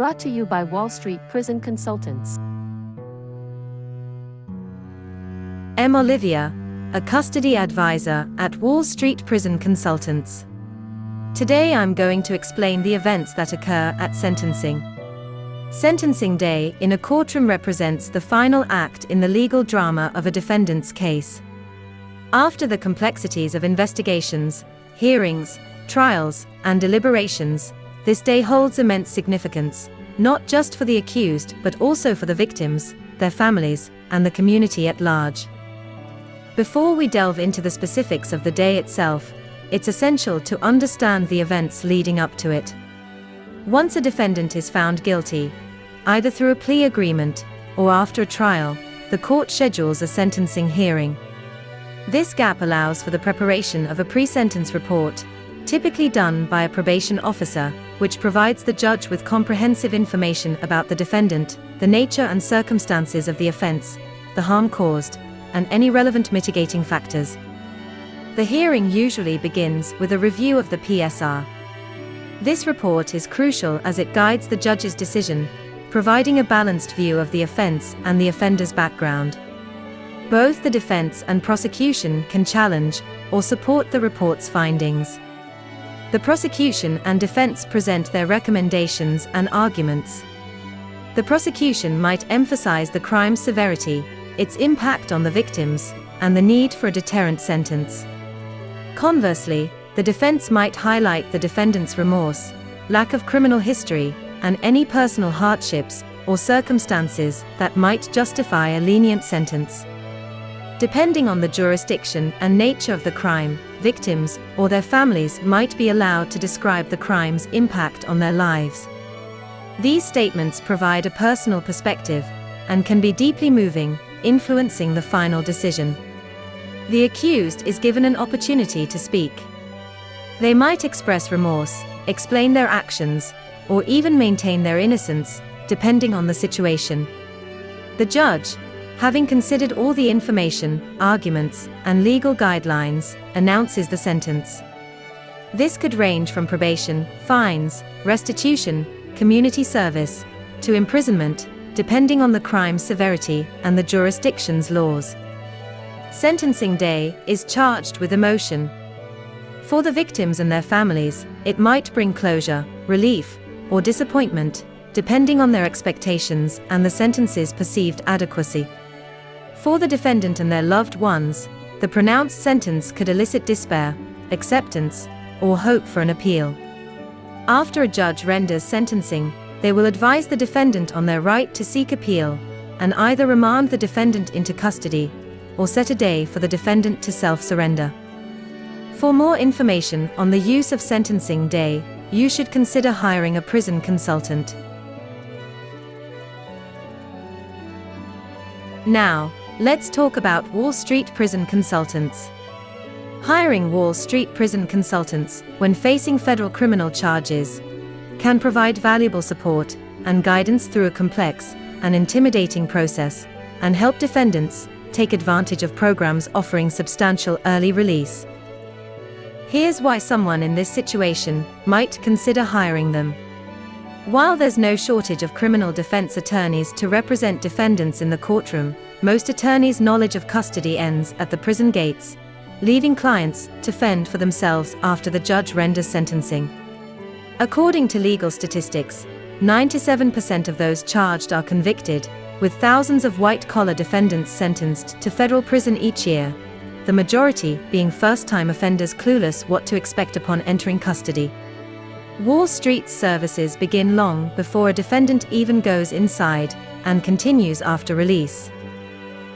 Brought to you by Wall Street Prison Consultants. I'm Olivia, a custody advisor at Wall Street Prison Consultants. Today I'm going to explain the events that occur at sentencing. Sentencing day in a courtroom represents the final act in the legal drama of a defendant's case. After the complexities of investigations, hearings, trials, and deliberations, this day holds immense significance, not just for the accused but also for the victims, their families, and the community at large. Before we delve into the specifics of the day itself, it's essential to understand the events leading up to it. Once a defendant is found guilty, either through a plea agreement or after a trial, the court schedules a sentencing hearing. This gap allows for the preparation of a pre-sentence report, typically done by a probation officer, which provides the judge with comprehensive information about the defendant, the nature and circumstances of the offense, the harm caused, and any relevant mitigating factors. The hearing usually begins with a review of the PSR. This report is crucial as it guides the judge's decision, providing a balanced view of the offense and the offender's background. Both the defense and prosecution can challenge or support the report's findings. The prosecution and defense present their recommendations and arguments. The prosecution might emphasize the crime's severity, its impact on the victims, and the need for a deterrent sentence. Conversely, the defense might highlight the defendant's remorse, lack of criminal history, and any personal hardships or circumstances that might justify a lenient sentence. Depending on the jurisdiction and nature of the crime, victims or their families might be allowed to describe the crime's impact on their lives. These statements provide a personal perspective and can be deeply moving, influencing the final decision. The accused is given an opportunity to speak. They might express remorse, explain their actions, or even maintain their innocence, depending on the situation. The judge, having considered all the information, arguments, and legal guidelines, announces the sentence. This could range from probation, fines, restitution, community service, to imprisonment, depending on the crime's severity and the jurisdiction's laws. Sentencing day is charged with emotion. For the victims and their families, it might bring closure, relief, or disappointment, depending on their expectations and the sentence's perceived adequacy. For the defendant and their loved ones, the pronounced sentence could elicit despair, acceptance, or hope for an appeal. After a judge renders sentencing, they will advise the defendant on their right to seek appeal, and either remand the defendant into custody, or set a day for the defendant to self-surrender. For more information on the use of sentencing day, you should consider hiring a prison consultant. Now, let's talk about Wall Street Prison Consultants. Hiring Wall Street Prison Consultants, when facing federal criminal charges, can provide valuable support and guidance through a complex and intimidating process, and help defendants take advantage of programs offering substantial early release. Here's why someone in this situation might consider hiring them. While there's no shortage of criminal defense attorneys to represent defendants in the courtroom, most attorneys' knowledge of custody ends at the prison gates, leaving clients to fend for themselves after the judge renders sentencing. According to legal statistics, 97% of those charged are convicted, with thousands of white-collar defendants sentenced to federal prison each year, the majority being first-time offenders clueless what to expect upon entering custody. Wall Street's services begin long before a defendant even goes inside, and continues after release.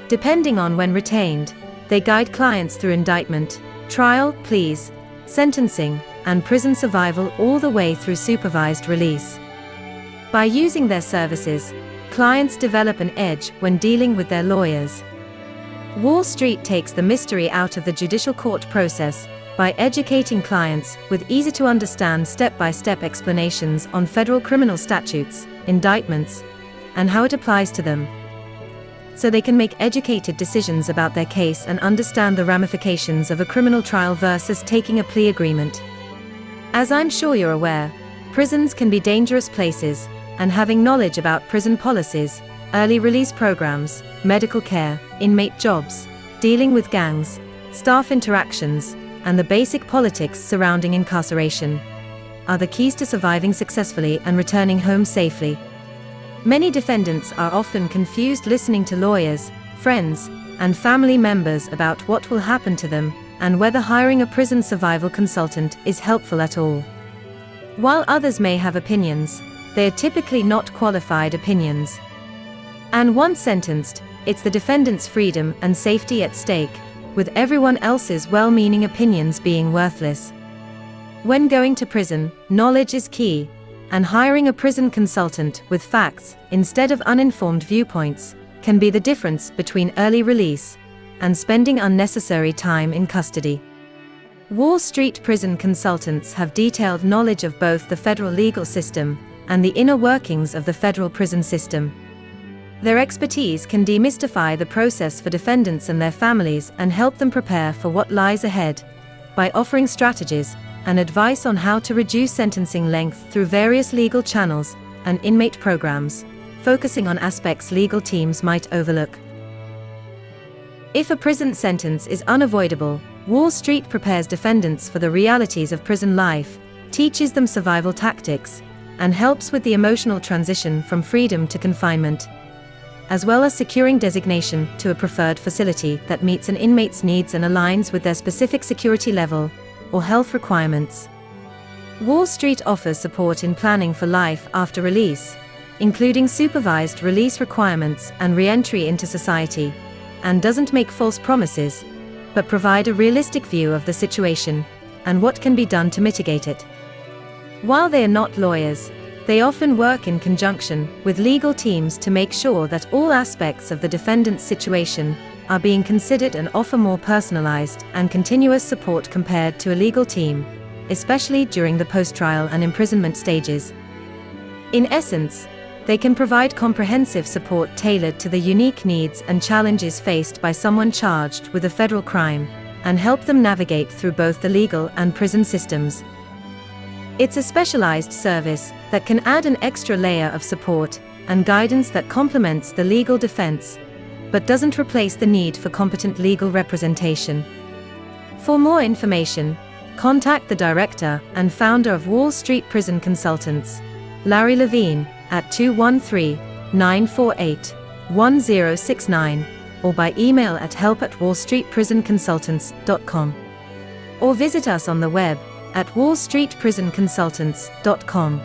Depending on when retained, they guide clients through indictment, trial, pleas, sentencing, and prison survival all the way through supervised release. By using their services, clients develop an edge when dealing with their lawyers. Wall Street takes the mystery out of the judicial court process by educating clients with easy-to-understand step-by-step explanations on federal criminal statutes, indictments, and how it applies to them, so they can make educated decisions about their case and understand the ramifications of a criminal trial versus taking a plea agreement. As I'm sure you're aware, prisons can be dangerous places, and having knowledge about prison policies, early release programs, medical care, inmate jobs, dealing with gangs, staff interactions, and the basic politics surrounding incarceration are the keys to surviving successfully and returning home safely. Many defendants are often confused listening to lawyers, friends, and family members about what will happen to them and whether hiring a prison survival consultant is helpful at all. While others may have opinions, they are typically not qualified opinions. And once sentenced, it's the defendant's freedom and safety at stake, with everyone else's well-meaning opinions being worthless. When going to prison, knowledge is key, and hiring a prison consultant with facts instead of uninformed viewpoints can be the difference between early release and spending unnecessary time in custody. Wall Street prison consultants have detailed knowledge of both the federal legal system and the inner workings of the federal prison system. Their expertise can demystify the process for defendants and their families and help them prepare for what lies ahead by offering strategies and advice on how to reduce sentencing length through various legal channels and inmate programs, focusing on aspects legal teams might overlook. If a prison sentence is unavoidable, Wall Street prepares defendants for the realities of prison life, teaches them survival tactics, and helps with the emotional transition from freedom to confinement, as well as securing designation to a preferred facility that meets an inmate's needs and aligns with their specific security level or health requirements. Wall Street offers support in planning for life after release, including supervised release requirements and re-entry into society, and doesn't make false promises, but provide a realistic view of the situation and what can be done to mitigate it. While they are not lawyers, they often work in conjunction with legal teams to make sure that all aspects of the defendant's situation are being considered and offer more personalized and continuous support compared to a legal team, especially during the post-trial and imprisonment stages. In essence, they can provide comprehensive support tailored to the unique needs and challenges faced by someone charged with a federal crime, and help them navigate through both the legal and prison systems. It's a specialized service that can add an extra layer of support and guidance that complements the legal defense, but doesn't replace the need for competent legal representation. For more information, contact the director and founder of Wall Street Prison Consultants, Larry Levine, at 213-948-1069, or by email at help@wallstreetprisonconsultants.com. Or visit us on the web at wallstreetprisonconsultants.com.